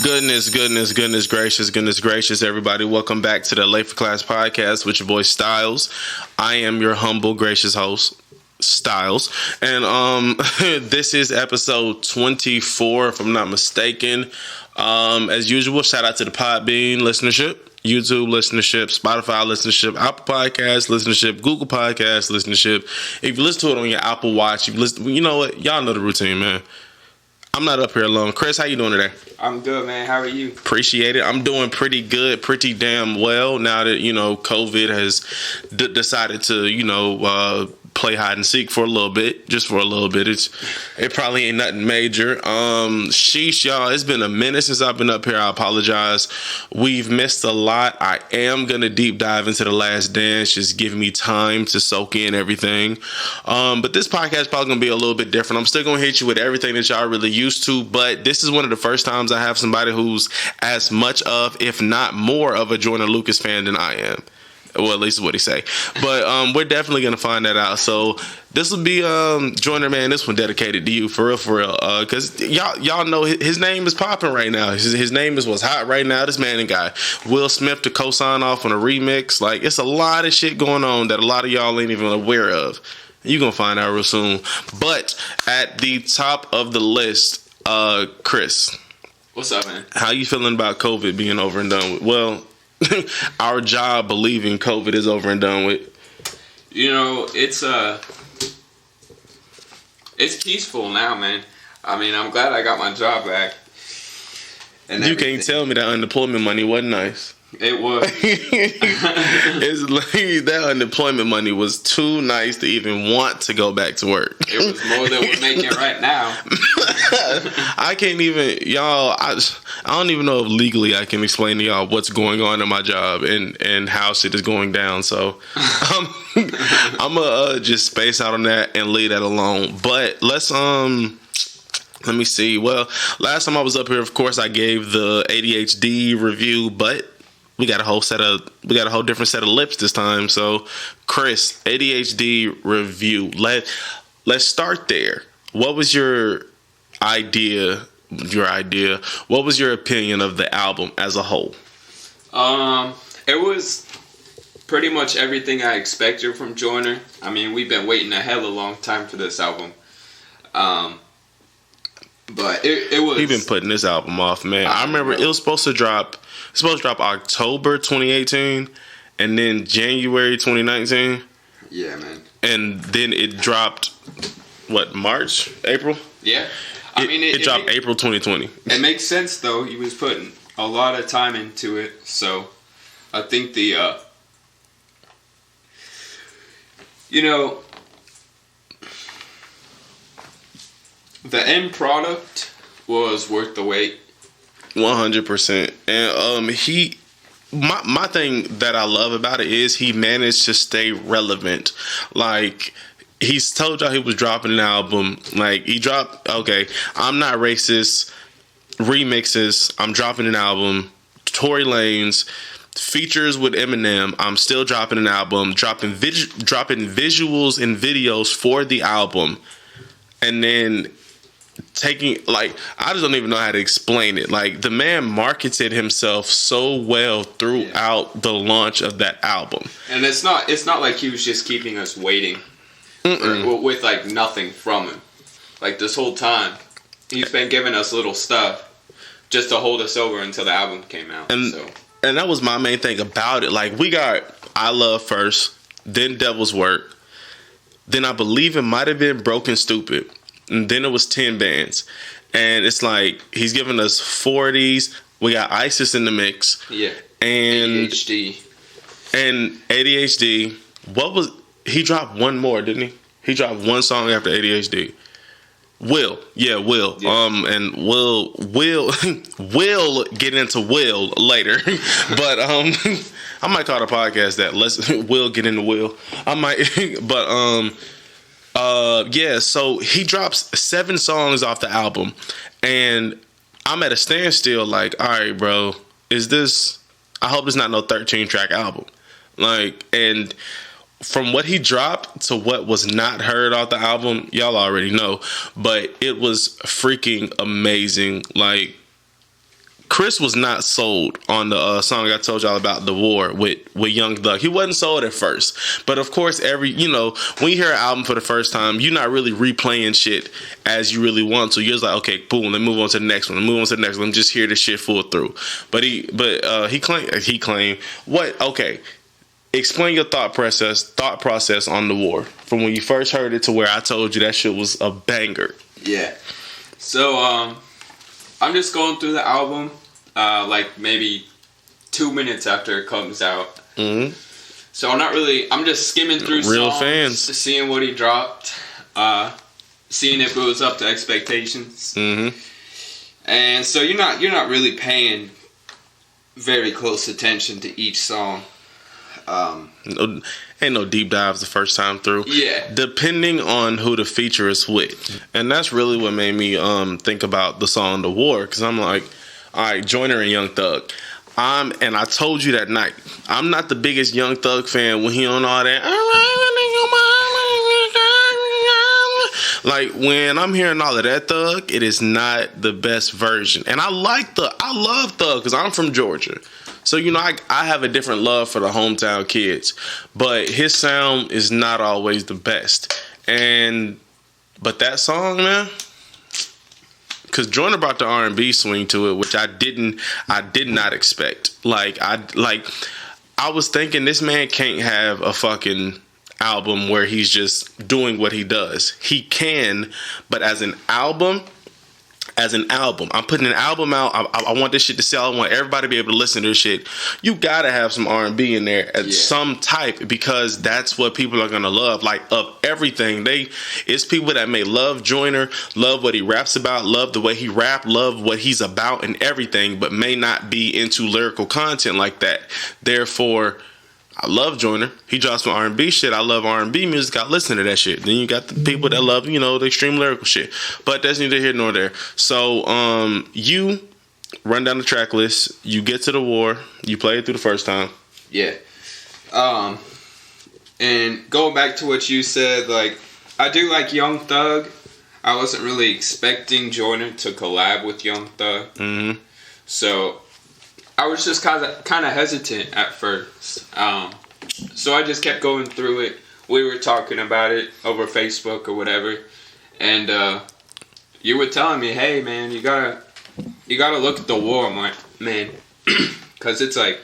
Goodness gracious, everybody. Welcome back to the Late4Class Podcast with your boy Styles. I am your humble, gracious host, Styles. And this is episode 24, if I'm not mistaken. As usual, shout out to the Podbean listenership, YouTube listenership, Spotify listenership, Apple Podcasts listenership, Google Podcasts listenership. If you listen to it on your Apple Watch, you know what? Y'all know the routine, man. I'm not up here alone. Chris, how you doing today? I'm good, man. How are you? Appreciate it. I'm doing pretty good, pretty damn well now that, COVID has decided to, play hide and seek for a little bit, just for a little bit. It probably ain't nothing major. Sheesh, y'all. It's been a minute since I've been up here. I apologize. We've missed a lot. I am going to deep dive into The Last Dance, just give me time to soak in everything. But this podcast is probably going to be a little bit different. I'm still going to hit you with everything that y'all really used to, but this is one of the first times I have somebody who's as much of, if not more of a Joyner Lucas fan than I am. Well, at least what he say. But we're definitely going to find that out. So this will be Joyner, man. This one dedicated to you, for real. Because y'all know his name is popping right now. His name is what's hot right now. This man and guy, Will Smith, to co-sign off on a remix. Like, it's a lot of shit going on that a lot of y'all ain't even aware of. You're going to find out real soon. But at the top of the list, Chris. What's up, man? How you feeling about COVID being over and done with? Well, our job believing COVID is over and done with. It's peaceful now, man. I mean, I'm glad I got my job back. And you can't tell me that unemployment money wasn't nice. It was. It's like that unemployment money was too nice to even want to go back to work. It was more than we're making right now. I can't even, y'all, I don't even know if legally I can explain to y'all what's going on in my job and how shit is going down. So I'm gonna just space out on that and leave that alone. But let's let me see. Well, last time I was up here, of course, I gave the ADHD review, but we got a whole different set of lips this time. So, Chris, ADHD review. Let's start there. What was your idea? What was your opinion of the album as a whole? It was pretty much everything I expected from Joyner. I mean, we've been waiting a hella long time for this album. But it was. We've been putting this album off, man. I remember it was supposed to drop. It's supposed to drop October 2018, and then January 2019. Yeah, man. And then it dropped. What, March, April? Yeah. It dropped April 2020. It makes sense though. He was putting a lot of time into it, so I think the end product was worth the wait. 100%. And my thing that I love about it is he managed to stay relevant. Like, he's told y'all he was dropping an album. Like, he dropped, okay, I'm Not Racist, remixes, I'm dropping an album, Tory Lanez, features with Eminem, I'm still dropping an album, dropping visuals and videos for the album, and then taking, like, I just don't even know how to explain it. Like, the man marketed himself so well throughout the launch of that album. And it's not like he was just keeping us waiting with like nothing from him. Like, this whole time he's been giving us little stuff just to hold us over until the album came out. And that was my main thing about it. Like, we got I Love first, then Devil's Work, then I believe it might have been Broken Stupid, and then it was 10 Bands. And it's like he's giving us 40s. We got ISIS in the mix. Yeah. And ADHD. What was he dropped one more, didn't he? He dropped one song after ADHD. Will. Yeah. And we'll get into Will later. But I might call the podcast that. We'll get into Will. I might but yeah, so he drops 7 songs off the album, and I'm at a standstill. Like, all right, bro, I hope it's not no 13-track album. Like, and from what he dropped to what was not heard off the album, y'all already know, but it was freaking amazing. Like, Chris was not sold on the song I told y'all about, The War, with Young Thug. He wasn't sold at first. But of course, when you hear an album for the first time, you're not really replaying shit as you really want to. You're just like, okay, boom, let's move on to the next one. Let me just hear this shit full through. But he claimed what? Okay, explain your thought process on The War from when you first heard it to where I told you that shit was a banger. Yeah. So I'm just going through the album, like maybe 2 minutes after it comes out. Mm-hmm. So I'm just skimming through real songs, fans, seeing what he dropped, seeing if it was up to expectations. Mm-hmm. And so you're not really paying very close attention to each song. Ain't no deep dives the first time through. Yeah. Depending on who the feature is with. And that's really what made me think about the song The War. Because I'm like, all right, Joyner and Young Thug. And I told you that night, I'm not the biggest Young Thug fan when he on all that. Like, when I'm hearing all of that Thug, it is not the best version. And I love Thug because I'm from Georgia. So, I have a different love for the hometown kids. But his sound is not always the best. But that song, man, because Joyner brought the R&B swing to it, which I did not expect. I was thinking this man can't have a fucking album where he's just doing what he does. He can, but as an album, I'm putting an album out. I want this shit to sell. I want everybody to be able to listen to this shit. You gotta have some R&B in there at some type, because that's what people are gonna love. Like, of everything, it's people that may love Joyner, love what he raps about, love the way he rap, love what he's about and everything, but may not be into lyrical content like that. Therefore, I love Joyner. He drops some R&B shit. I love R&B music. I listen to that shit. Then you got the people that love, the extreme lyrical shit. But that's neither here nor there. So, you run down the track list. You get to The War. You play it through the first time. Yeah. And going back to what you said, like, I do like Young Thug. I wasn't really expecting Joyner to collab with Young Thug. Mm-hmm. So I was just kind of hesitant at first. So I just kept going through it. We were talking about it over Facebook or whatever, and you were telling me, "Hey, man, you gotta look at The War, man, because it's like,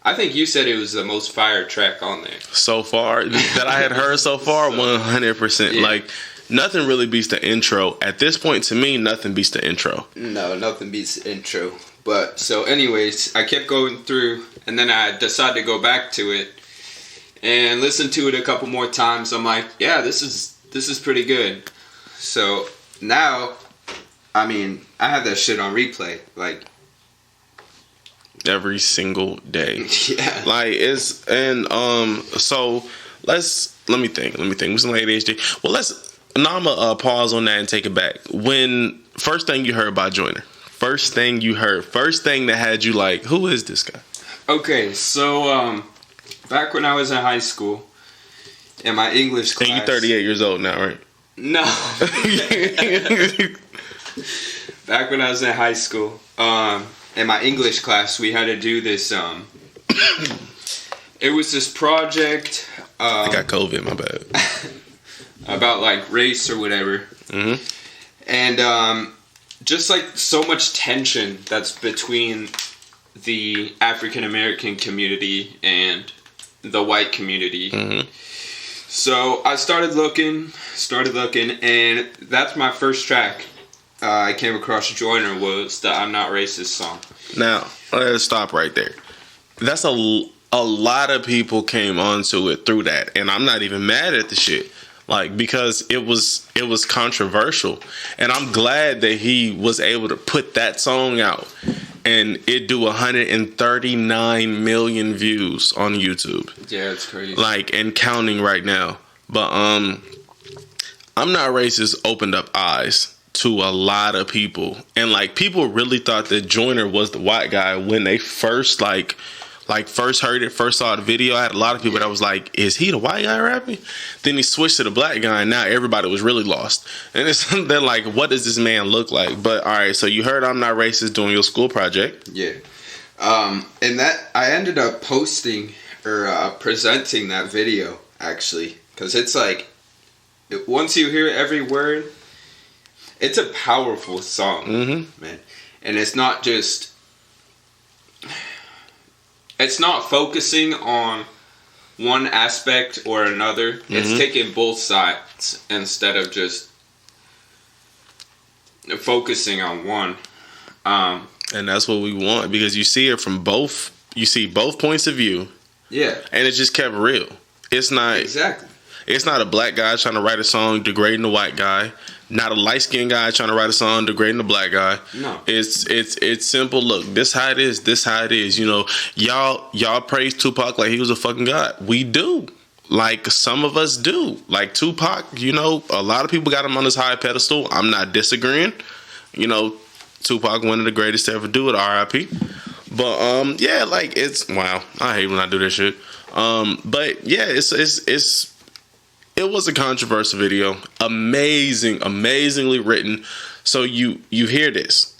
I think you said it was the most fire track on there so far that I had heard so far. 100%. Yeah. Like, nothing really beats the intro at this point. To me, nothing beats the intro. No, nothing beats the intro. But so anyways, I kept going through, and then I decided to go back to it and listen to it a couple more times. I'm like, yeah, this is pretty good. So now, I have that shit on replay, like, every single day. Yeah. Like, so let me think. We're some late ADHD. Well, now I'm gonna pause on that and take it back. When first thing you heard about Joyner? First thing that had you like, who is this guy? Okay, so back when I was in high school, in my English class. And you're 38 years old now, right? No. Back when I was in high school, in my English class, we had to do this. It was this project. I got COVID, my bad. About like race or whatever. Mm-hmm. And just like so much tension that's between the African American community and the white community. Mm-hmm. So I started looking, and that's my first track I came across Joyner was the I'm Not Racist song. Now, let's stop right there. That's a lot of people came onto it through that, and I'm not even mad at the shit. Like, because it was controversial, and I'm glad that he was able to put that song out and it do 139 million views on YouTube. Yeah, it's crazy. Like, and counting right now. But I'm Not Racist opened up eyes to a lot of people, and like, people really thought that Joyner was the white guy when they first like like first heard it, first saw the video, I had a lot of people that was like, is he the white guy rapping? Then he switched to the black guy, and now everybody was really lost. And it's they're like, what does this man look like? But all right, so you heard I'm Not Racist doing your school project. Yeah. And that I ended up posting or presenting that video actually, because it's like once you hear every word, it's a powerful song, man. And it's not just, it's not focusing on one aspect or another. It's taking both sides instead of just focusing on one. And that's what we want, because you see it from both. You see both points of view. Yeah. And it just kept real. It's not exactly. It's not a black guy trying to write a song degrading the white guy. Not a light skinned guy trying to write a song degrading the black guy. No. It's simple. Look, this how it is. This how it is. You know, y'all praise Tupac like he was a fucking god. We do. Like some of us do. Like Tupac, you know, a lot of people got him on this high pedestal. I'm not disagreeing. You know, Tupac, one of the greatest to ever do it, R.I.P. But yeah, like it's wow. I hate when I do this shit. But yeah, it was a controversial video. Amazingly written. So you hear this.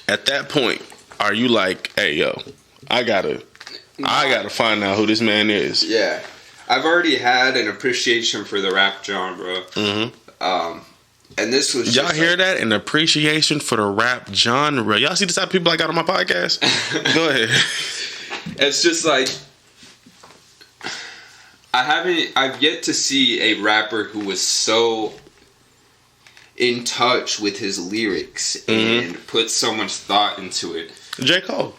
At that point, are you like, hey yo, I gotta find out who this man is? Yeah. I've already had an appreciation for the rap genre. And this was y'all hear that? An appreciation for the rap genre. Y'all see the type of people I got on my podcast? Go ahead. It's just like I've yet to see a rapper who was so in touch with his lyrics and put so much thought into it. J. Cole.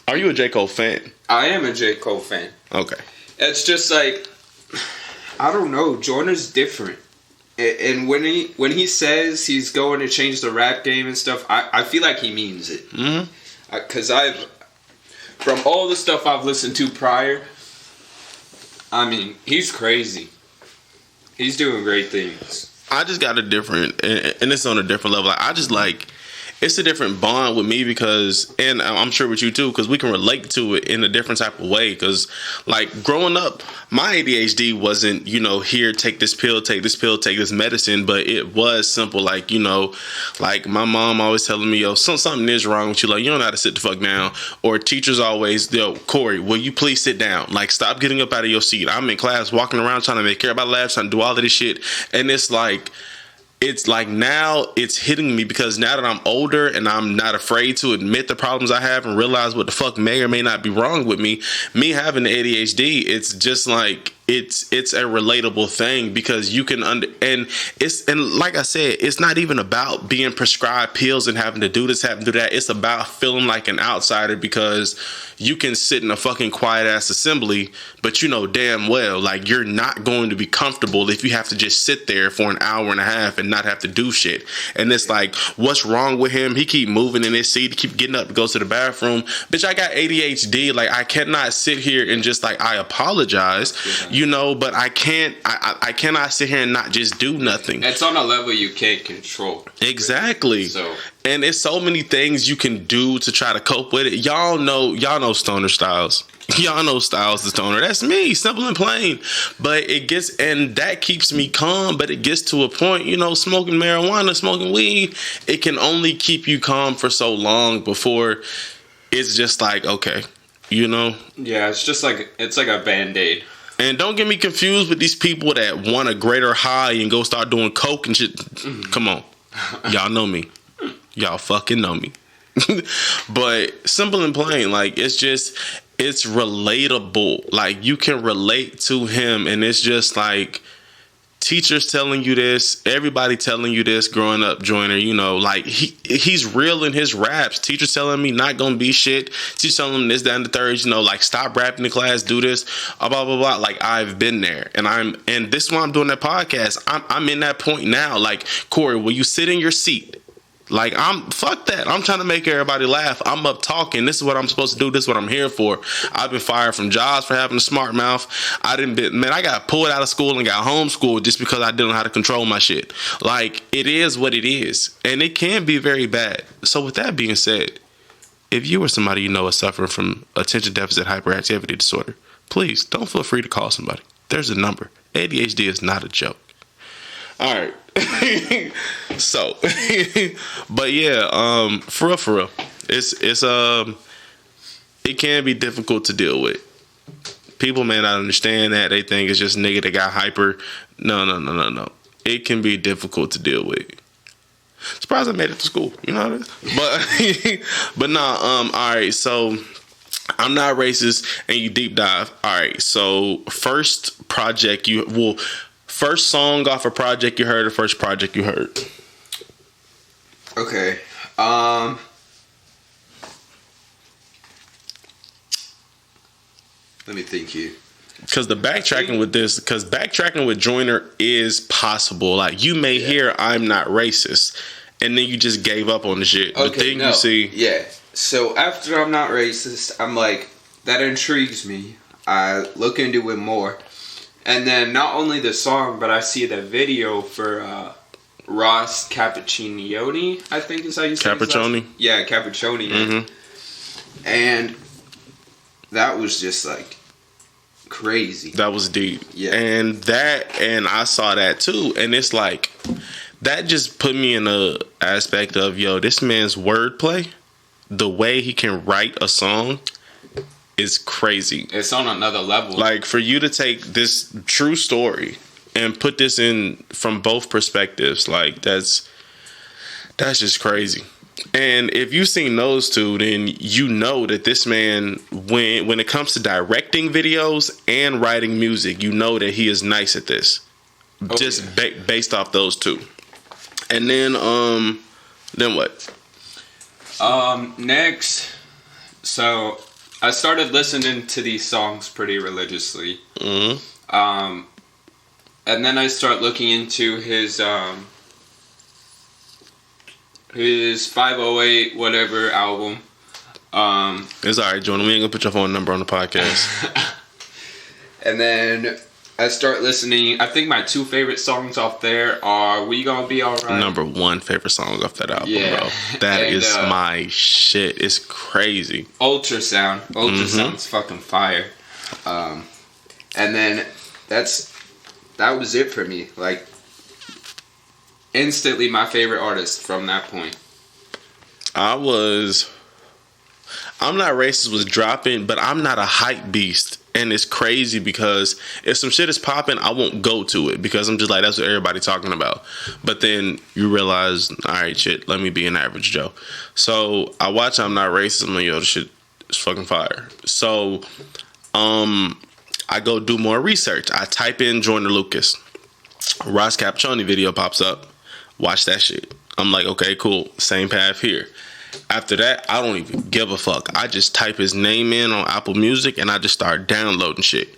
Are you a J. Cole fan? I am a J. Cole fan. Okay. It's just like, I don't know, Joyner's different. And when he says he's going to change the rap game and stuff, I feel like he means it. Because from all the stuff I've listened to prior, I mean, he's crazy. He's doing great things. I just got a different, and it's on a different level. I just like, it's a different bond with me because, and I'm sure with you too, because we can relate to it in a different type of way. Because, like, growing up, my ADHD wasn't, you know, here, take this pill, take this medicine, but it was simple. Like, you know, like my mom always telling me, yo, something is wrong with you. Like, you don't know how to sit the fuck down. Or teachers always, yo, Corey, will you please sit down? Like, stop getting up out of your seat. I'm in class walking around trying to make everybody laugh, trying to do all of this shit. And it's like now it's hitting me because now that I'm older and I'm not afraid to admit the problems I have and realize what the fuck may or may not be wrong with me having the ADHD, it's just like it's a relatable thing because you can and like I said, it's not even about being prescribed pills and having to do this, having to do that. It's about feeling like an outsider because you can sit in a fucking quiet ass assembly, but you know damn well like you're not going to be comfortable if you have to just sit there for an hour and a half and not have to do shit. And it's like, what's wrong with him? He keep moving in his seat, keep getting up to go to the bathroom. Bitch, I got ADHD. Like I cannot sit here and just like I apologize. You know, but I cannot sit here and not just do nothing. It's on a level you can't control. Exactly. So, and it's so many things you can do to try to cope with it. Y'all know Stoner Styles. Y'all know Styles the Stoner. That's me, simple and plain. But it gets, and that keeps me calm, but it gets to a point, you know, smoking marijuana, smoking weed, it can only keep you calm for so long before it's just like, okay, you know? Yeah, it's like a Band-Aid. And don't get me confused with these people that want a greater high and go start doing coke and shit. Come on. Y'all know me. Y'all fucking know me. But simple and plain, like it's relatable. Like you can relate to him and it's just like teachers telling you this, everybody telling you this growing up, Joyner, you know, like he's real in his raps. Teachers telling me not gonna be shit. Teachers telling him this, that, and the third, you know, like stop rapping in class, do this, blah, blah, blah. Like I've been there and this is why I'm doing that podcast. I'm in that point now. Like, Corey, will you sit in your seat? Like fuck that. I'm trying to make everybody laugh. I'm up talking. This is what I'm supposed to do. This is what I'm here for. I've been fired from jobs for having a smart mouth. I got pulled out of school and got homeschooled just because I didn't know how to control my shit. Like it is what it is. And it can be very bad. So with that being said, if you or somebody you know is suffering from attention deficit hyperactivity disorder, please don't feel free to call somebody. There's a number. ADHD is not a joke. All right. So, but yeah, for real, it's it can be difficult to deal with. People may not understand that. They think it's just nigga that got hyper. No. It can be difficult to deal with. Surprised I made it to school. You know what I mean? But nah, all right, so I'm not racist and you deep dive. All right, so first song off a project you heard or first project you heard? Okay. Let me think here. Because backtracking with Joyner is possible. Like, you may hear I'm not racist, and then you just gave up on the shit. Okay, but then you see... Yeah. So after I'm not racist, I'm like, that intrigues me. I look into it more. And then not only the song, but I see the video for Ross Cappuccinioni, I think is how you say it. Cappuccini? Yeah, Cappuccini. Mm-hmm. And that was just like crazy. That was deep. Yeah. And I saw that too. And it's like, that just put me in a aspect of, yo, this man's wordplay, the way he can write a song is crazy. It's on another level. Like, for you to take this true story and put this in from both perspectives, like, that's just crazy. And if you've seen those two, then you know that this man, when it comes to directing videos and writing music, you know that he is nice at this. Based off those two. And then what? Next, so I started listening to these songs pretty religiously. Mm-hmm. And then I start looking into his 508 whatever album. It's alright, Joyner. We ain't gonna put your phone number on the podcast. And then I start listening. I think my two favorite songs off there are "We Gonna Be Alright." Number one favorite song off that album, yeah. bro. That is my shit. It's crazy. Ultrasound. Ultrasound's fucking fire. And then that was it for me. Like, instantly my favorite artist from that point. I'm Not Racist was dropping, but I'm not a hype beast. And it's crazy because if some shit is popping, I won't go to it because I'm just like, that's what everybody's talking about. But then you realize, all right, shit, let me be an average Joe. So I watch I'm Not Racist. I'm like, yo, this shit is fucking fire. So I go do more research. I type in Joyner Lucas. Ross Cappuccini video pops up. Watch that shit. I'm like, okay, cool. Same path here. After that, I don't even give a fuck. I just type his name in on Apple Music and I just start downloading shit.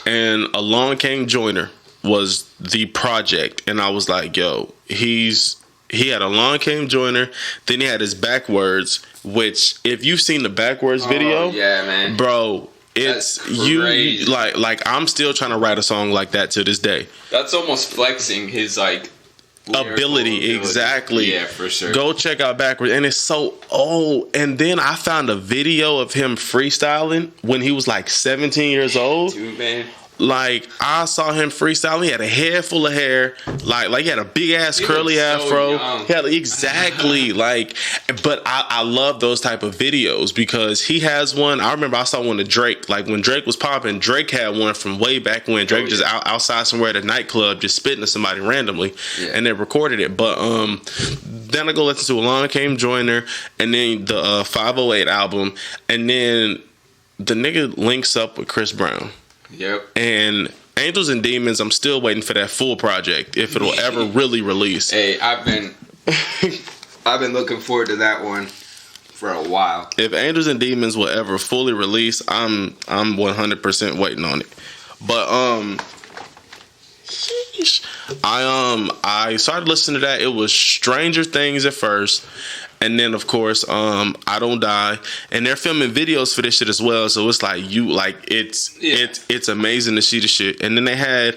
And Along Came Joyner was the project. And I was like, yo, he had Along Came Joyner. Then he had his Backwards, which if you've seen the Backwards video, yeah, man, bro, it's you like I'm still trying to write a song like that to this day. That's almost flexing his like ability. Exactly. Yeah, for sure. Go check out Backwards, and it's so old. And then I found a video of him freestyling when he was like 17 years old. Dude, man. Like, I saw him freestyling. He had a head full of hair. Like he had a big ass curly afro. He had, exactly. Like, but I love those type of videos because he has one. I remember I saw one of Drake. Like, when Drake was popping, Drake had one from way back when. Drake just outside somewhere at a nightclub just spitting to somebody randomly, and they recorded it. But then I go listen to Along Came Joyner, and then the 508 album, and then the nigga links up with Chris Brown. Yep. And Angels and Demons, I'm still waiting for that full project, if it'll ever really release. Hey, I've been looking forward to that one for a while. If Angels and Demons will ever fully release, I'm 100% waiting on it. But I started listening to that. It was Stranger Things at first. And then, of course, I Don't Die, and they're filming videos for this shit as well. So it's like it's amazing to see the shit. And then they had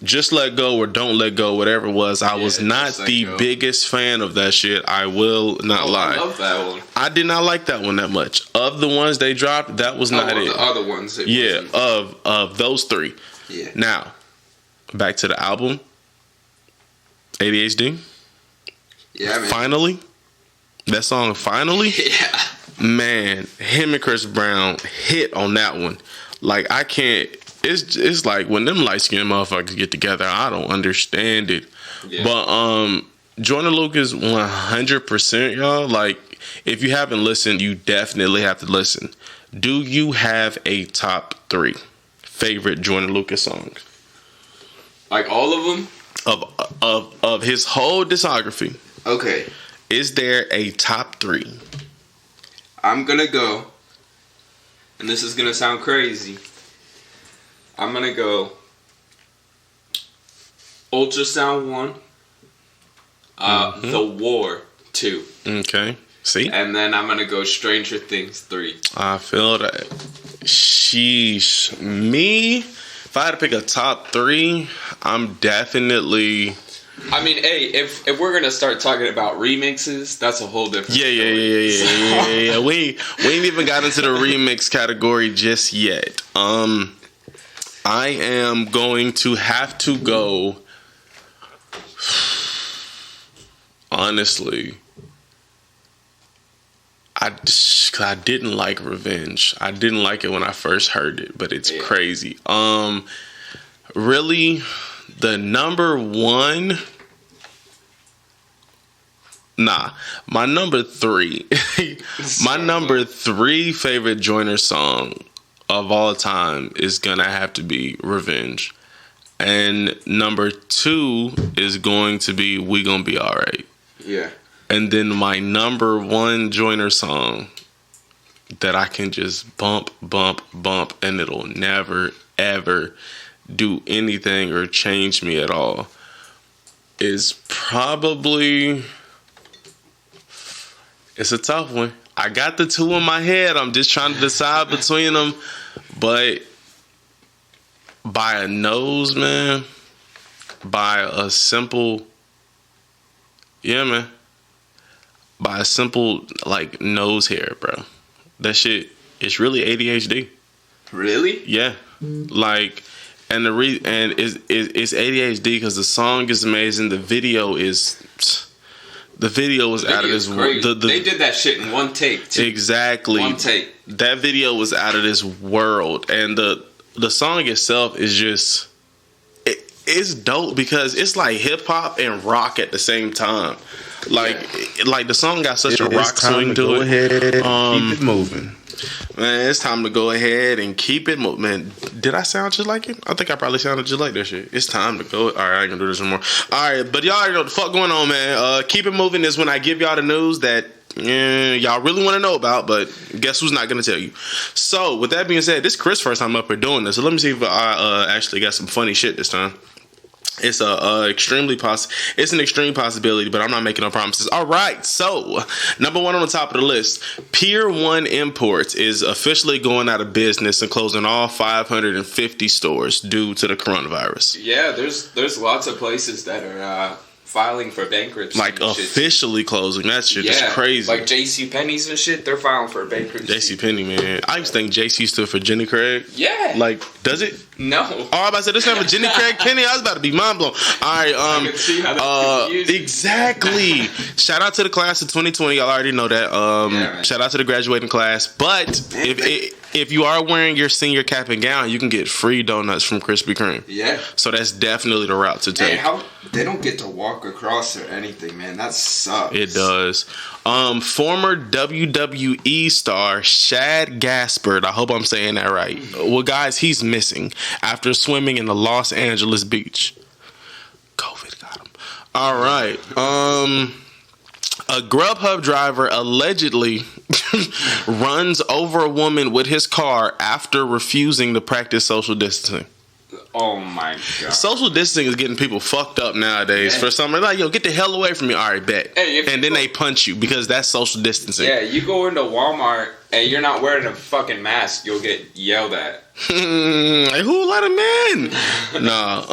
Just Let Go or Don't Let Go, whatever it was. I was not the biggest fan of that shit. I will not lie. I love that one. I did not like that one that much. Of the ones they dropped, that was not it. The other ones. Of those three. Yeah. Now, back to the album. ADHD. Yeah, man. Finally. That song, Finally. Yeah. Man, him and Chris Brown hit on that one. Like, I can't. It's like when them light-skinned motherfuckers get together, I don't understand it. Yeah. But Joyner Lucas 100%, y'all. Like, if you haven't listened, you definitely have to listen. Do you have a top 3 favorite Joyner Lucas songs? Like all of them? Of his whole discography. Okay. Is there a top 3? I'm gonna go, and this is gonna sound crazy. I'm gonna go Ultrasound 1, The War 2. Okay. See? And then I'm gonna go Stranger Things 3. I feel that. Sheesh. Me, if I had to pick a top 3, I'm definitely... I mean, hey, if we're gonna start talking about remixes, that's a whole different story. Yeah. We ain't even got into the remix category just yet. I am going to have to go. Honestly, I didn't like Revenge. I didn't like it when I first heard it, but it's crazy. Really, the number 1. My number 3. My number 3 favorite Joyner song of all time is gonna have to be Revenge. And number 2 is going to be We Gonna Be Alright. Yeah. And then my number 1 Joyner song that I can just bump, and it'll never, ever do anything or change me at all is probably... It's a tough one. I got the 2 in my head. I'm just trying to decide between them. But by a nose, man. By a simple... Yeah, man. By a simple, like, nose hair, bro. That shit, it's really ADHD. Really? Yeah. Like, and it's ADHD because the song is amazing. The video is... The video was out of this world. They did that shit in one take, too. Exactly. One take. That video was out of this world. And the song itself is just... It's dope because it's like hip-hop and rock at the same time. Like the song got such a rock swing to it. Go ahead and keep it moving. Man, it's time to go ahead and keep it moving. Man, did I sound just like it? I think I probably sounded just like that shit. It's time to go. All right, I ain't gonna do this anymore. All right, but y'all already know what the fuck going on, man. Keep it moving is when I give y'all the news that y'all really want to know about, but guess who's not gonna tell you? So, with that being said, this is Chris' first time up here doing this. So let me see if I actually got some funny shit this time. It's an extreme possibility, but I'm not making no promises. All right, so number 1 on the top of the list, Pier 1 Imports is officially going out of business and closing all 550 stores due to the coronavirus. Yeah, there's lots of places that are filing for bankruptcy. Like officially closing. That shit is crazy. Like JCPenney's and shit, they're filing for bankruptcy. JCPenney, man. I used to think JC stood for Jenny Craig. Yeah. Like, does it? No. Oh, I about to say this time for Jenny Craig Penny. I was about to be mind blown. All right, I can see how that's confusing. Exactly. Shout out to the class of 2020. Y'all already know that. Shout out to the graduating class. But if you are wearing your senior cap and gown, you can get free donuts from Krispy Kreme. Yeah. So that's definitely the route to take. Hey, they don't get to walk across or anything, man. That sucks. It does. Former WWE star Shad Gaspard, I hope I'm saying that right. Well, guys, he's missing after swimming in the Los Angeles beach. COVID got him. All right. A Grubhub driver allegedly runs over a woman with his car after refusing to practice social distancing. Oh my god. Social distancing is getting people fucked up nowadays. For some reason, like, yo, get the hell away from me. All right, bet. Hey, and then they punch you because that's social distancing. Yeah, you go into Walmart and you're not wearing a fucking mask, you'll get yelled at. Like, who let him in? Nah.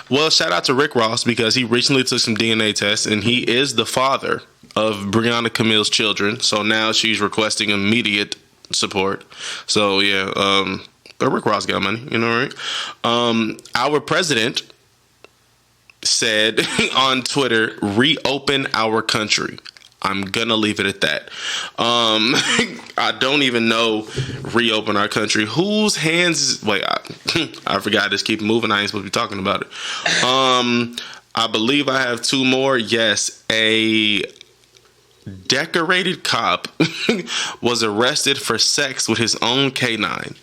Well, shout out to Rick Ross because he recently took some DNA tests and he is the father of Breonna Camille's children. So now she's requesting immediate support. So yeah, but Rick Ross got money, you know, right? Our president said on Twitter, "Reopen our country." I'm gonna leave it at that. I don't even know. Reopen our country. Whose hands? Wait, I forgot. Just keep moving. I ain't supposed to be talking about it. I believe I have two more. Yes, a decorated cop was arrested for sex with his own canine,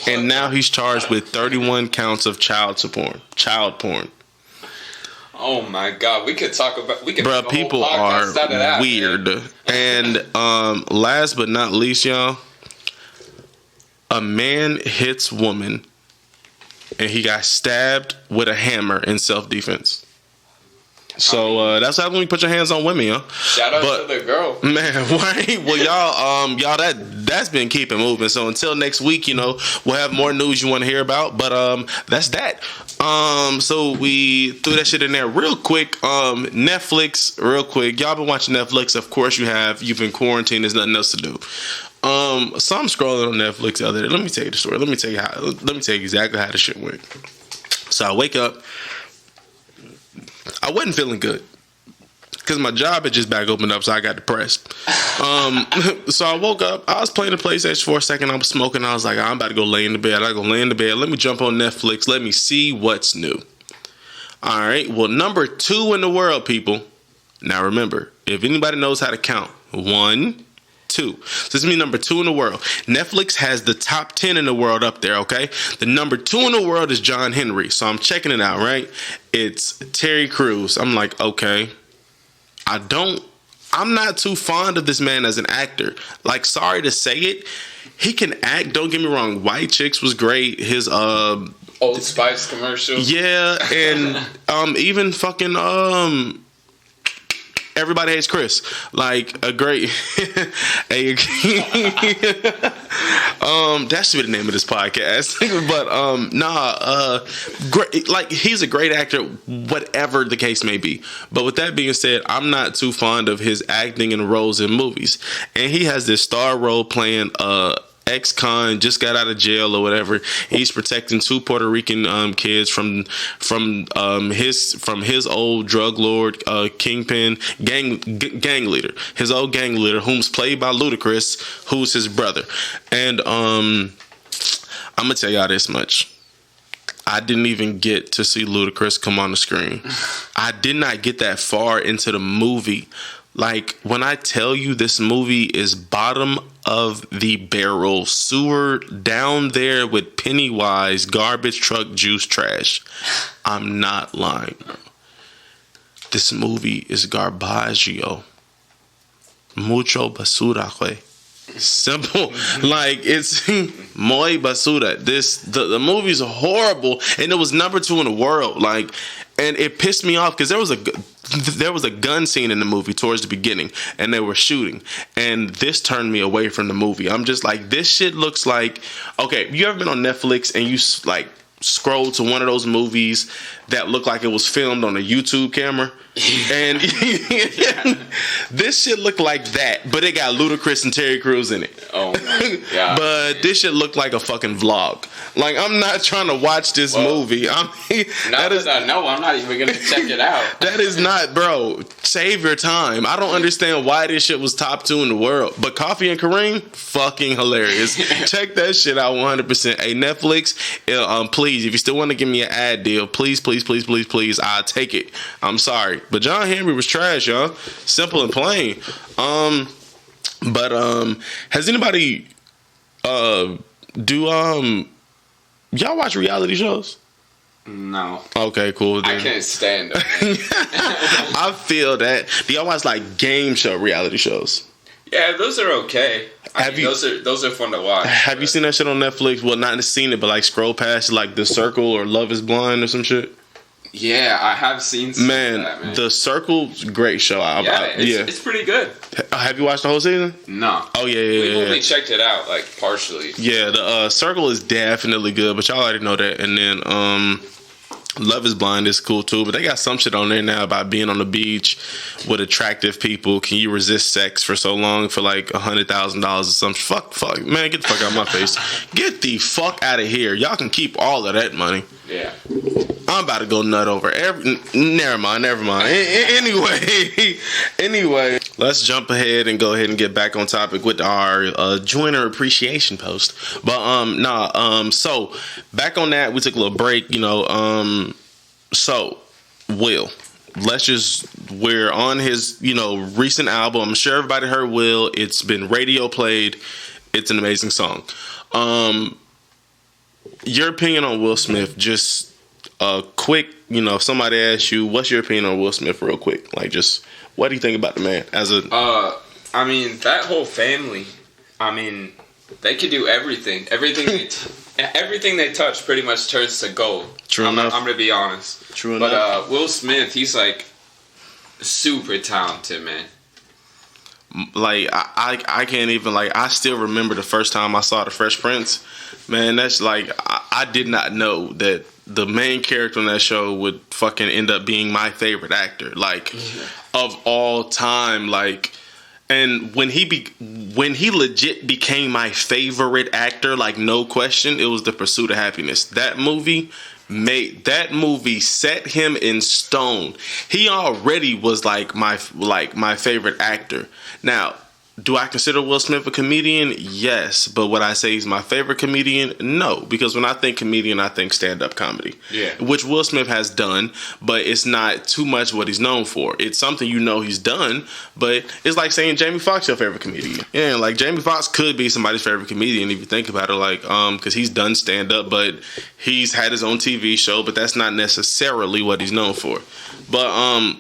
and now he's charged with 31 counts of child porn. Oh my God, we could Bruh, people are weird. Man. And last but not least, y'all, a man hits woman and he got stabbed with a hammer in self-defense. So that's how when you put your hands on women, yo. Shout out to the girl, man. Right? Well, y'all, that's been keeping moving. So until next week, you know, we'll have more news you want to hear about. But that's that. So we threw that shit in there real quick. Netflix, real quick. Y'all been watching Netflix? Of course you have. You've been quarantined. There's nothing else to do. So I'm scrolling on Netflix the other day. Let me tell you the story. Let me tell you exactly how the shit went. So I wake up. I wasn't feeling good because my job had just back opened up, so I got depressed. So I woke up. I was playing the PlayStation for a second. I was smoking. I was like, I'm about to go lay in the bed. I go lay in the bed. Let me jump on Netflix. Let me see what's new. All right. Well, number 2 in the world, people. Now remember, if anybody knows how to count, 1, 2. So this means number 2 in the world. Netflix has the top 10 in the world up there, okay? The number 2 in the world is John Henry. So I'm checking it out, right? It's Terry Crews. I'm like, okay. I'm not too fond of this man as an actor. Like, sorry to say it, he can act. Don't get me wrong. White Chicks was great. His Old Spice commercial. Yeah, and even fucking Everybody Hates Chris. Like a great that should be the name of this podcast. But great, like he's a great actor, whatever the case may be. But with that being said, I'm not too fond of his acting in roles in movies. And he has this star role playing ex-con, just got out of jail or whatever. He's protecting 2 Puerto Rican kids from his old drug lord, kingpin, gang leader. His old gang leader, whom's played by Ludacris, who's his brother. And I'm gonna tell y'all this much. I didn't even get to see Ludacris come on the screen. I did not get that far into the movie. Like, when I tell you this movie is bottom of the barrel, sewer down there with Pennywise, garbage truck juice trash, I'm not lying, bro. This movie is garbaggio. Mucho basura, güey. Simple. Like, it's muy basura. The movie's horrible, and it was number 2 in the world. Like, and it pissed me off because there was a gun scene in the movie towards the beginning, and they were shooting, and this turned me away from the movie. I'm just like, this shit looks like, okay, you ever been on Netflix and you like scroll to one of those movies that look like it was filmed on a YouTube camera? And this shit looked like that, but it got Ludacris and Terry Crews in it. Oh my God. But this shit looked like a fucking vlog. Like, I'm not trying to watch this movie. I mean, I'm not even gonna check it out. That is not, bro. Save your time. I don't understand why this shit was top 2 in the world. But Coffee and Kareem, fucking hilarious. Check that shit out 100%. Hey, Netflix, please, if you still want to give me an ad deal, please, I'll take it. I'm sorry. But John Henry was trash, y'all. Simple and plain. But has anybody y'all watch reality shows? No. Okay, cool. Then. I can't stand them. I feel that. Do y'all watch like game show reality shows? Yeah, those are okay. Those are fun to watch. Have you seen that shit on Netflix? Well, not seen it, but like scroll past like The Circle or Love Is Blind or some shit. Yeah, I have seen some of that, man. The Circle's great show. It's pretty good. Have you watched the whole season? No. Oh, yeah. We only checked it out, like, partially. Yeah, the Circle is definitely good, but y'all already know that. And then Love is Blind is cool, too. But they got some shit on there now about being on the beach with attractive people. Can you resist sex for so long for, like, $100,000 or something? Fuck. Man, get the fuck out of my face. Get the fuck out of here. Y'all can keep all of that money. Yeah. I'm about to go nut over never mind. Anyway, let's jump ahead and go ahead and get back on topic with our Joyner appreciation post. But so back on that, we took a little break, so Will, we're on his, recent album. I'm sure everybody heard Will. It's been radio played. It's an amazing song. Your opinion on Will Smith, just a quick, if somebody asks you, what's your opinion on Will Smith real quick? Like, just, what do you think about the man as a... I mean, that whole family, they could do everything. Everything they touch pretty much turns to gold. True enough. I'm going to be honest. True enough. But Will Smith, he's, like, super talented, man. Like, I can't even, like, I still remember the first time I saw The Fresh Prince. Man, that's like, I did not know that the main character on that show would fucking end up being my favorite actor, like, of all time. Like, and when he legit became my favorite actor, like, no question, it was The Pursuit of Happiness. That movie set him in stone. He already was like my favorite actor. Now, do I consider Will Smith a comedian? Yes. But would I say he's my favorite comedian? No. Because when I think comedian, I think stand-up comedy. Yeah. Which Will Smith has done, but it's not too much what he's known for. It's something he's done, but it's like saying Jamie Foxx your favorite comedian. Yeah, like Jamie Foxx could be somebody's favorite comedian if you think about it, like, because he's done stand-up, but he's had his own TV show, but that's not necessarily what he's known for. But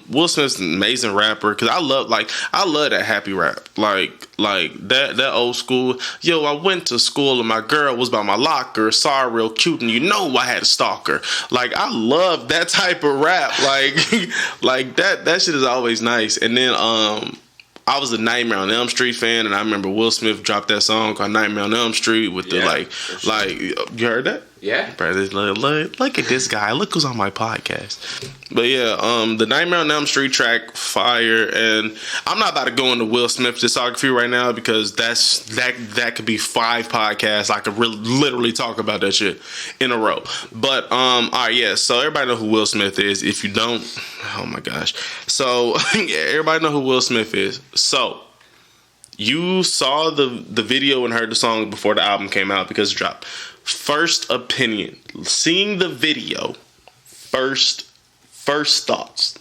Will Smith's an amazing rapper, because I love that happy rap. Like that old school. Yo, I went to school and my girl was by my locker, saw her real cute, and I had a stalker. Like, I love that type of rap. Like that shit is always nice. And then I was a Nightmare on Elm Street fan, and I remember Will Smith dropped that song called Nightmare on Elm Street with the you heard that? Yeah. Look at this guy. Look who's on my podcast. But yeah, the Nightmare on Elm Street track, fire. And I'm not about to go into Will Smith's discography right now, because that could be 5 podcasts. I could literally talk about that shit in a row. But all right, yeah. So everybody know who Will Smith is. If you don't, oh my gosh. So yeah, everybody know who Will Smith is. So you saw the video and heard the song before the album came out, because it dropped. First opinion, seeing the video, first thoughts,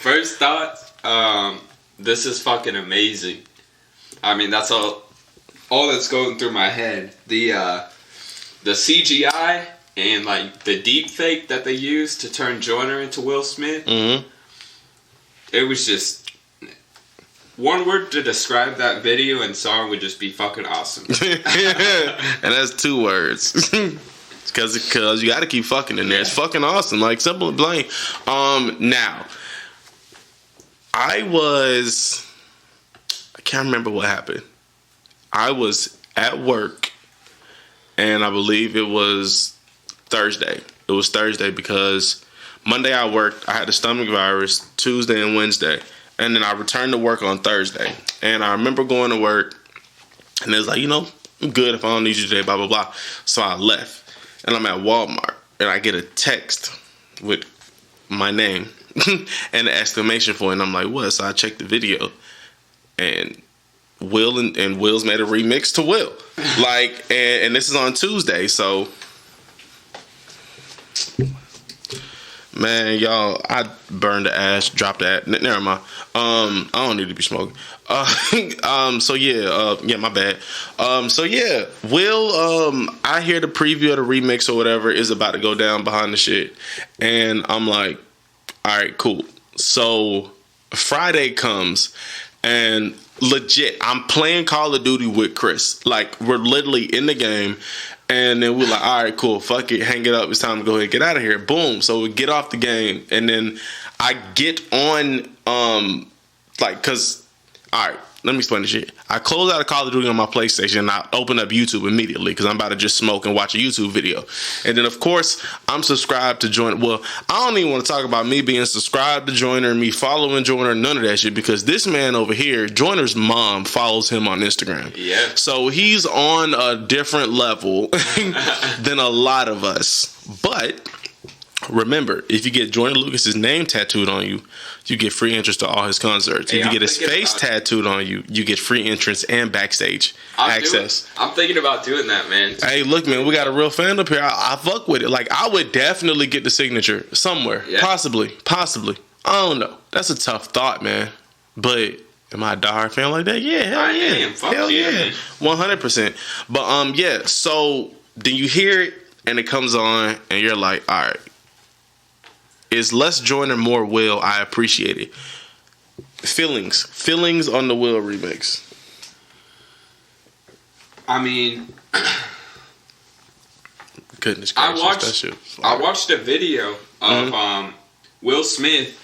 first thoughts, this is fucking amazing. That's all that's going through my head. The CGI and, like, the deep fake that they used to turn Joyner into Will Smith. Mm-hmm. It was just, one word to describe that video and song would just be fucking awesome. And that's 2 words. Because you got to keep fucking in there. It's fucking awesome. Like, simple and plain. Now, I can't remember what happened. I was at work, and I believe it was Thursday. It was Thursday, because Monday I worked. I had a stomach virus Tuesday and Wednesday. And then I returned to work on Thursday. And I remember going to work, and it was like, I'm good if I don't need you today, blah, blah, blah. So I left. And I'm at Walmart, and I get a text with my name and the exclamation point. And I'm like, what? So I checked the video, and Will and Will's made a remix to Will. Like, and this is on Tuesday, so... Man, y'all, I burned the ash, dropped the ash. Never mind. I don't need to be smoking. So yeah, my bad. So yeah, Will, I hear the preview of the remix or whatever is about to go down behind the shit. And I'm like, all right, cool. So Friday comes, and legit, I'm playing Call of Duty with Chris. Like, we're literally in the game, And then we're like, all right, cool, fuck it, hang it up. It's time to go ahead and get out of here. Boom. So we get off the game, and then I get on, cause, all right, let me explain this shit. I close out of Call of Duty on my PlayStation, and I open up YouTube immediately because I'm about to just smoke and watch a YouTube video. And then, of course, I'm subscribed to Joyner. Well, I don't even want to talk about me being subscribed to Joyner, me following Joyner, none of that shit, because this man over here, Joyner's mom, follows him on Instagram. Yeah. So he's on a different level than a lot of us. But remember, if you get Joyner Lucas's name tattooed on you, you get free entrance to all his concerts. If you get his face tattooed on you, you get free entrance and backstage access. I'm thinking about doing that, man. Hey, look, man, we got a real fan up here. I fuck with it. Like, I would definitely get the signature somewhere. Yeah. Possibly. I don't know. That's a tough thought, man. But am I a diehard fan like that? Yeah, hell yeah. I am. Fuck hell yeah, yeah. Man. 100%. But, yeah, so then you hear it, and it comes on, and you're like, all right. Is less Joyner, more Will. I appreciate it. Feelings on the Will remix. I mean, goodness gracious, I watched a video of Will Smith.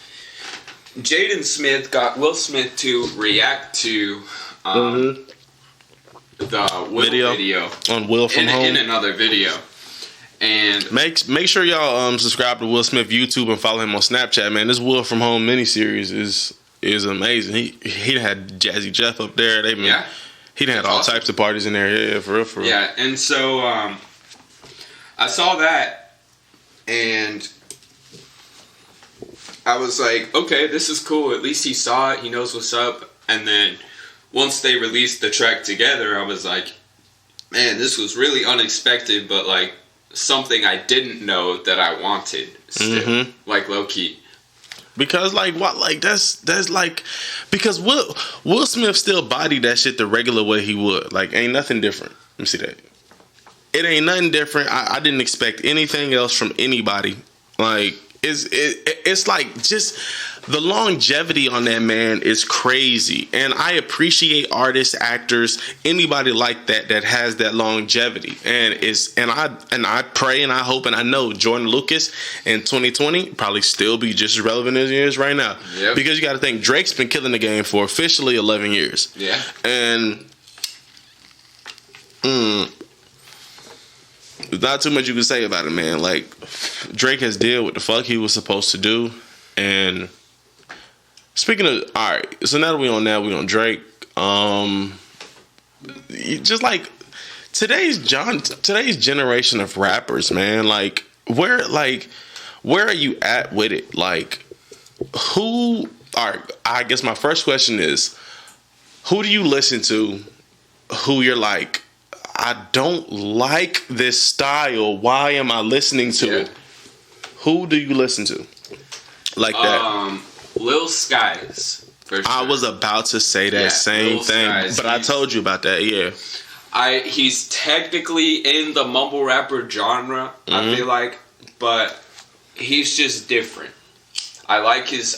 Jaden Smith got Will Smith to react to the Will video on Wolfram Home in another video. And make sure y'all subscribe to Will Smith YouTube and follow him on Snapchat, man. This Wolfram Home miniseries is amazing. He had Jazzy Jeff up there. He had all types of parties in there. Yeah, for real. Yeah, and so I saw that, and I was like, okay, this is cool. At least he saw it. He knows what's up. And then once they released the track together, I was like, man, this was really unexpected, but like something I didn't know that I wanted still, like low key. Because like what, like that's like, because Will Smith still bodied that shit the regular way he would. Like, ain't nothing different. Let me see that. It ain't nothing different. I didn't expect anything else from anybody. Like, it's like just the longevity on that man is crazy, and I appreciate artists, actors, anybody like that has that longevity. And I pray and I hope and I know Joyner Lucas in 2020 probably still be just as relevant as he is right now. Yep. Because you got to think Drake's been killing the game for officially 11 years. Yeah, and there's not too much you can say about it, man. Like, Drake has did what the fuck he was supposed to do. And speaking of, all right, so now that we on Drake. Just like today's generation of rappers, man. Like, where are you at with it? Like, who? All right, I guess my first question is, who do you listen to? Who you're like, I don't like this style. Why am I listening to it? Who do you listen to like that? Lil Skies. For sure. I was about to say that same Lil thing, Skies, but I told you about that. Yeah, he's technically in the mumble rapper genre. I feel like, but he's just different. I like his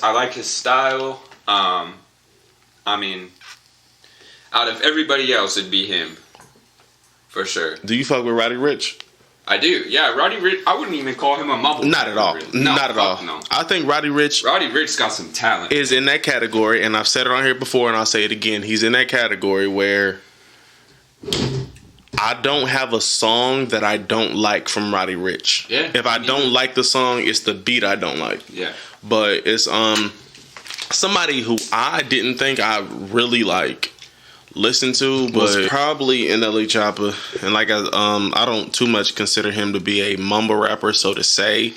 style. I mean, out of everybody else, it'd be him. For sure. Do you fuck with Roddy Ricch? I do. Yeah, Roddy Ricch. I wouldn't even call him a mumble. Not at all. Really. No, not at all. No. I think Roddy Ricch's got some talent. Is in that category, and I've said it on here before, and I'll say it again. He's in that category where I don't have a song that I don't like from Roddy Ricch. Yeah. If I don't like the song, it's the beat I don't like. Yeah. But it's somebody who I didn't think I really listen to, but was probably NLE Chopper. And like I don't too much consider him to be a mumble rapper, so to say,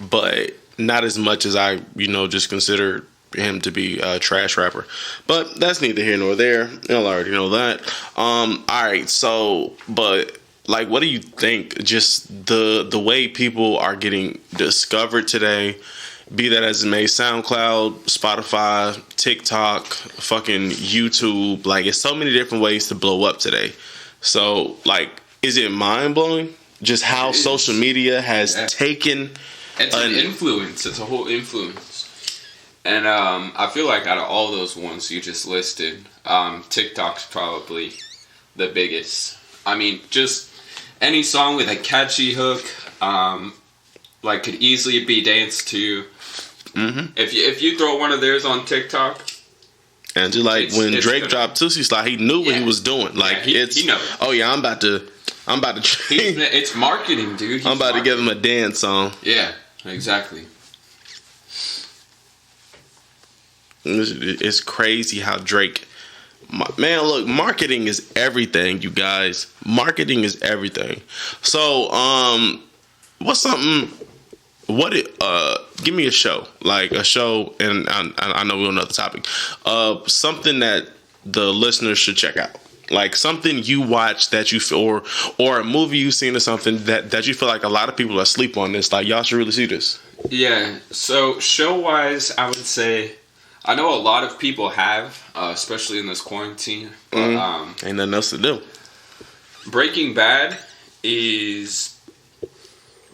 but not as much as I just consider him to be a trash rapper. But that's neither here nor there. You'll already know that. All right, so but like, what do you think? Just the way people are getting discovered today. Be that as it may, SoundCloud, Spotify, TikTok, fucking YouTube. Like, it's so many different ways to blow up today. So, like, is it mind-blowing? Just how social media has taken... It's an influence. It's a whole influence. And I feel like out of all those ones you just listed, TikTok's probably the biggest. I mean, just any song with a catchy hook, like could easily be danced to. Mm-hmm. If you throw one of theirs on TikTok, and just like when Drake dropped Tootsie Slide, he knew what he was doing. Like he knows. Oh yeah, I'm about to. It's marketing, dude. I'm about to give him a dance song. Yeah, exactly. It's crazy how Drake. Man, look, marketing is everything, you guys. Marketing is everything. So, what's something? Give me a show, like a show, and I know we're on another topic. Something that the listeners should check out, like something you watch that you feel, or a movie you've seen or something that you feel like a lot of people are asleep on this. Like y'all should really see this. Yeah. So show wise, I would say. I know a lot of people have, especially in this quarantine. But, ain't nothing else to do. Breaking Bad is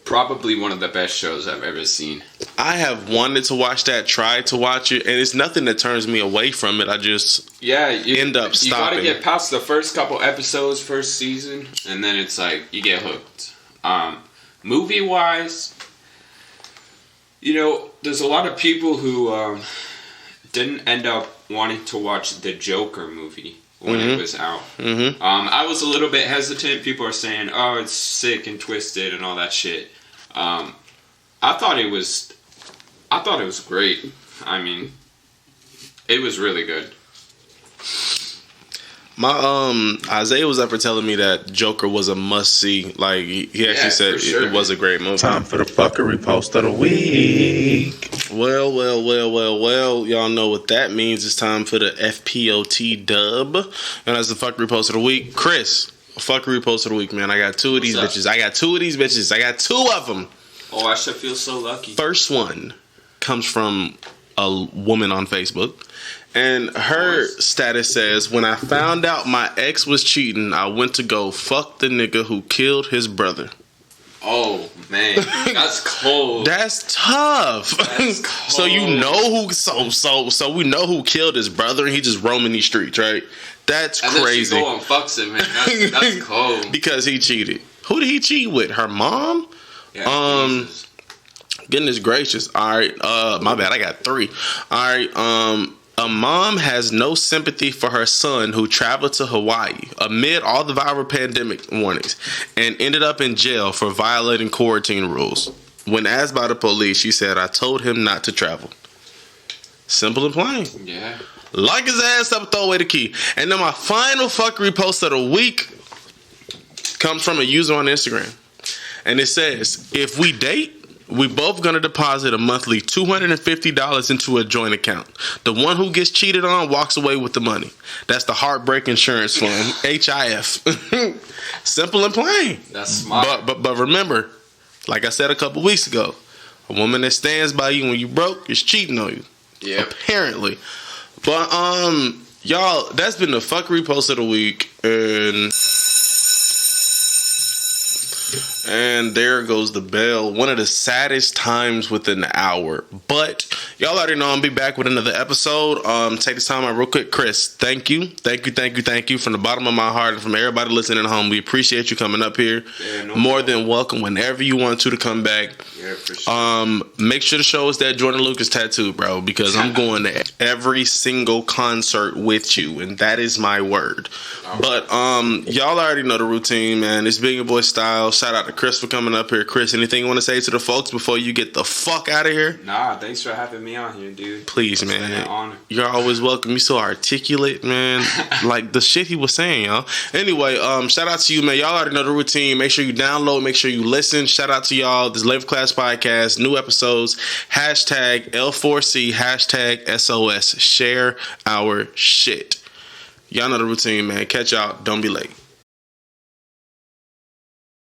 probably one of the best shows I've ever seen. I have wanted to watch that, tried to watch it, and it's nothing that turns me away from it. I just end up stopping. You gotta get past the first couple episodes, first season, and then it's like you get hooked. Movie wise, there's a lot of people who didn't end up wanting to watch the Joker movie when it was out. Mm-hmm. I was a little bit hesitant. People are saying, "Oh, it's sick and twisted and all that shit." I thought it was great. I mean, it was really good. My Isaiah was up for telling me that Joker was a must see. Like he actually said it was a great movie. Time for the fuckery post of the week. Well. Y'all know what that means. It's time for the FPOT dub, and that's the fuckery post of the week. Chris, fuckery post of the week, man. I got two of these bitches. I got two of them. Oh, I should feel so lucky. First one comes from a woman on Facebook. And her status says, when I found out my ex was cheating, I went to go fuck the nigga who killed his brother. Oh, man. That's cold. That's tough. That's cold. So you know who, so we know who killed his brother, and he just roaming these streets, right? That's crazy. And then she go and fucks him, man. That's cold. Because he cheated. Who did he cheat with? Her mom? Yeah, goodness gracious. All right. My bad. I got three. All right. A mom has no sympathy for her son who traveled to Hawaii amid all the viral pandemic warnings and ended up in jail for violating quarantine rules. When asked by the police, she said, "I told him not to travel." Simple and plain. Yeah. Lock his ass up, throw away the key. And then my final fuckery post of the week comes from a user on Instagram. And it says, if we date, we both gonna deposit a monthly $250 into a joint account. The one who gets cheated on walks away with the money. That's the Heartbreak Insurance Fund, HIF. Simple and plain. That's smart. But remember, like I said a couple weeks ago, a woman that stands by you when you broke is cheating on you. Yeah. Apparently. But y'all, that's been the fuckery post of the week, and there goes the bell. One of the saddest times within the hour. But y'all already know I'm be back with another episode. Take this time out real quick. Chris, thank you from the bottom of my heart and from everybody listening at home. We appreciate you coming up here. Yeah, More than welcome whenever you want to come back. Yeah, for sure. Make sure to show us that Joyner Lucas tattoo, bro, because I'm going to every single concert with you, and that is my word. But y'all already know the routine, man. It's being your boy Style. Shout out to Chris for coming up here. Chris, anything you want to say to the folks before you get the fuck out of here? Nah, thanks for having me on here, dude. Please, man. It's been an honor. You're always welcome. You're so articulate, man. Like the shit he was saying, y'all. Anyway, shout out to you, man. Y'all already know the routine. Make sure you download. Make sure you listen. Shout out to y'all. This Late4Class Podcast. New episodes. Hashtag L4C. Hashtag SOS. Share our shit. Y'all know the routine, man. Catch y'all. Don't be late.